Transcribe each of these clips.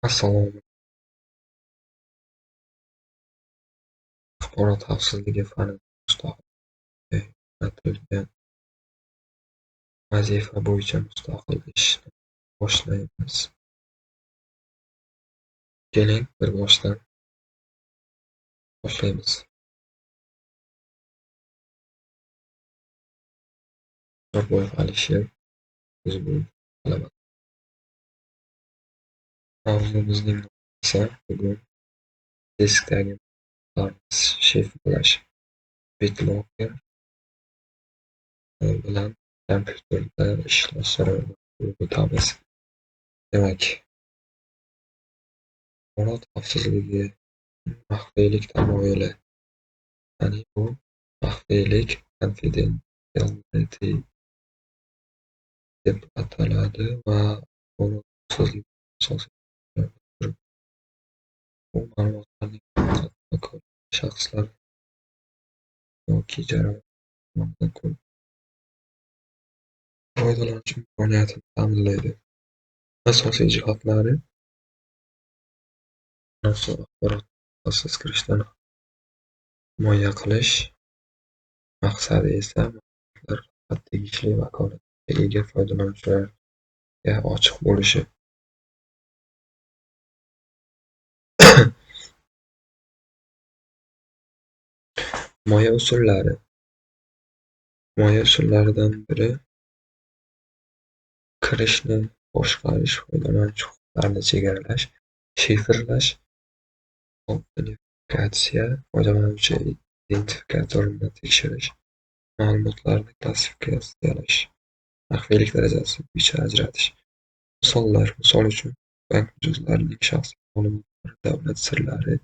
Assalomu axborot xavfsizligi fanida mustaqil yuklatilgan vazifa bo'yicha mustaqil ishni boshlaymiz. Keling, bir boshlaymiz. Norboyev Alisher, O'zbek talabalar. Mavzumizning nomi esa bugun deskdagi ma'lumotlarni shifrlash BitLocker bilan kompyuterda ishlash jarayonini o'rgatamiz. Demak, axborot xavfsizligi maxfiylik tamoyili, ya'ni bu maxfiylik confidentiality deb ataladi va axborot xavfsizligi asosiy bu ma'lumotlarning vakolatli shaxslar yoki jarayonlardan foydalanish imkoniyatini ta'minlaydi. Asosiy jihatlari munosib axborot kirishdan himoya qilish, maqsadi esa ma'lumotlar faqat tegishli vakolatga ega foydalanuvchilarga ochiq bo'lishi. Himoya usullari. Himoya usullaridan biri kirishni boshqarish, foydalanuvchi huquqlarini chegaralash, shifrlash, autentifikatsiya, foydalanuvchi identifikatorini tekshirish, ma'lumotlarni klassifikatsiyalash, maxfiylik darajasi bo'yicha ajratish. Misollar, misol uchun, bank mijozlarining shaxsiy ma'lumotlari, davlat sirlari,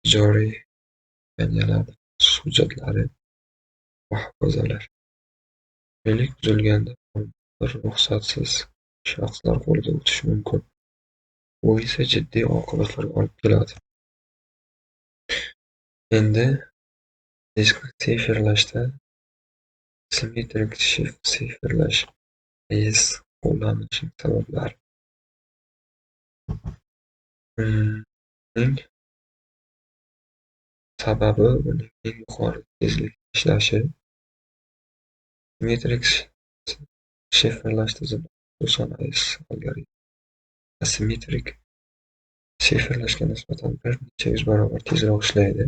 tijoriy kompaniyalarning maxsus hujjatlari va hokazolar. Maxfiylik buzilganda ma'lumotlar ruxsatsiz shaxslar qo'liga o'tishi mumkin. Bu esa jiddiy oqibatlarga olib keladi. Endi diskni sifrlashda simmetrik sifrlash (AES) qo'llanishining sabablari. Buning sababi uning eng yuqori tezlikda ishlashi. Simmetrik shifrlash tizimi, xususan AES algoritmi, asimmetrik shifrlashga nisbatan bir necha yuz barobar tezroq ishlaydi.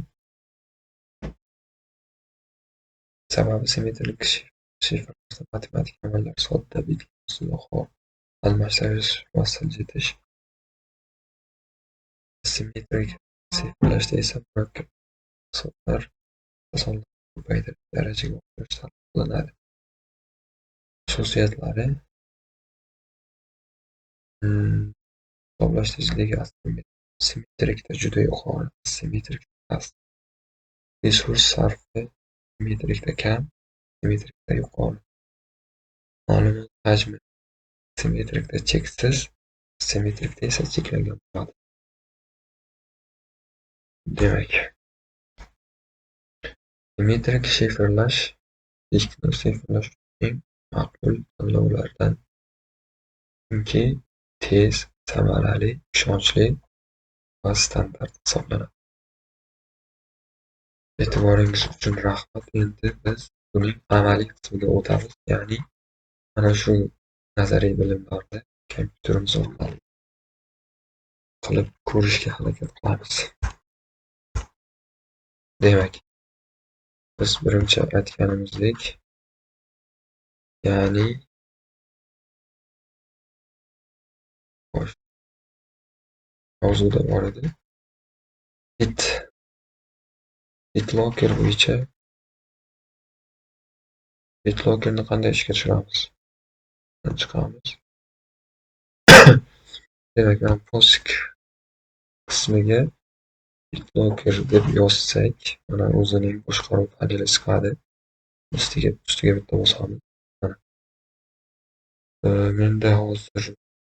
Sababi simmetrik shifrlashda matematik amallar sodda, bitlar ustida almashtirish va siljitish. Asimmetrik sifrlashda esa murakkab hisoblar osonlikni ko'paytirish darajaga oshirish talab qilinadi. Xususiyatlari: hisoblash tezligi simmetrikda juda yuqori, asimmetrikda past. Resurs sarfi simmetrikda kam, simmetrikda yuqori. Ma'lumot hajmi simmetrikda cheksiz, asimmetrikda esa cheklangan bo'ladi. Demak, simmetrik shifrlash diskni sifrlash uchun eng maqbul tanlovlardan, chunki tez, samarali, ishonchli va standart hisoblanadi. E'tiboringiz uchun rahmat. Endi biz buning amaliy qismiga o'tamiz, ya'ni mana shu nazariy bilimlarni kompyuterimiz orqali qilib ko'rishga harakat qilamiz. Demak, biz birinchi aytganimizdek, ya'ni mavzuda bor edi. BitLocker bo'yicha BitLockerni qanday ishga tushiramiz? Chiqamiz. Demak, mana post qismiga BitLocker deb yozsak, mana o'zining boshqaruv paneli chiqadi. Ustiga bitta bosamiz. Mana. Menda hozir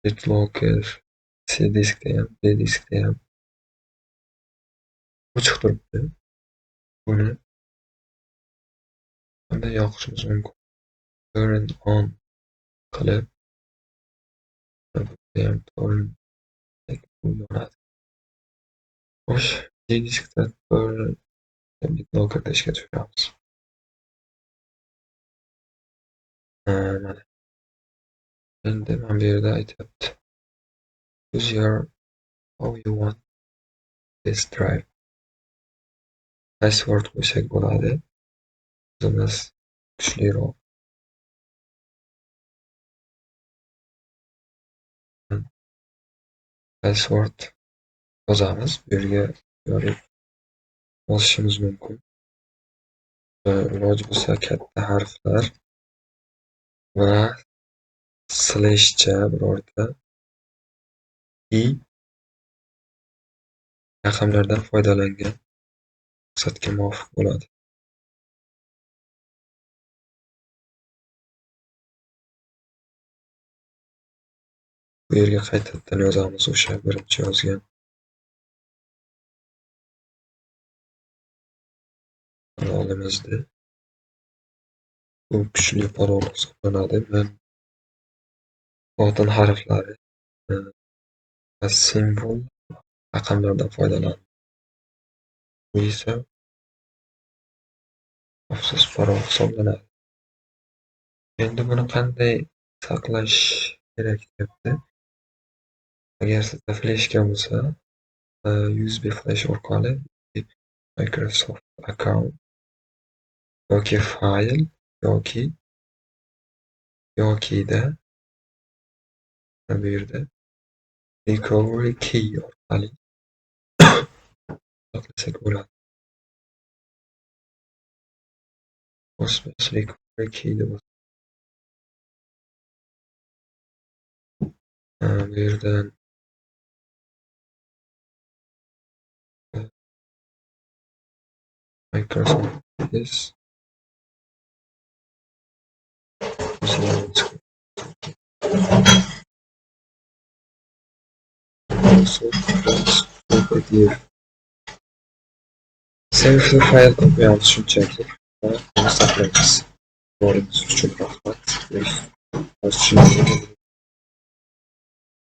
BitLocker C diskda ham, D diskda ham ochiq turibdi. Buni qanday yoqishimiz mumkin? Turn on qilib, bu yonadi. Xo'sh, diskda bitta okirda ishga tushiramiz. Mana endi mana bu yerda aytyapti. Choose your how you want this drive. Password qo'ysak bo'ladi. O'zimiz kuchliroq. Password yozamiz. Bu yerga yozishimiz mumkin. Iloji bo'lsa katta harflar va slashcha birorta raqamlardan foydalangan maqsadga muvofiq bo'ladi. Bu yerga qaytadan yozamiz o'sha birinchi yozgan parolimizni. Bu kuchli parol hisoblanadi. Men lotin harflari va simvol raqamlardan foydalandim. Bu esa maxsus parol hisoblanadi. Endi buni qanday saqlash kerak deyapti. Agar sizda fleshka bo'lsa, USB flash orqali Microsoft account yoki fayl yokida bu yerda recovery key orqali saqlasak bo'ladi. Cosmos recovery key deb bu yerdan Microsoft Office Save the file qo'yamiz shunchaki va uni saqlaymiz. E'tiboringiz uchun rahmat.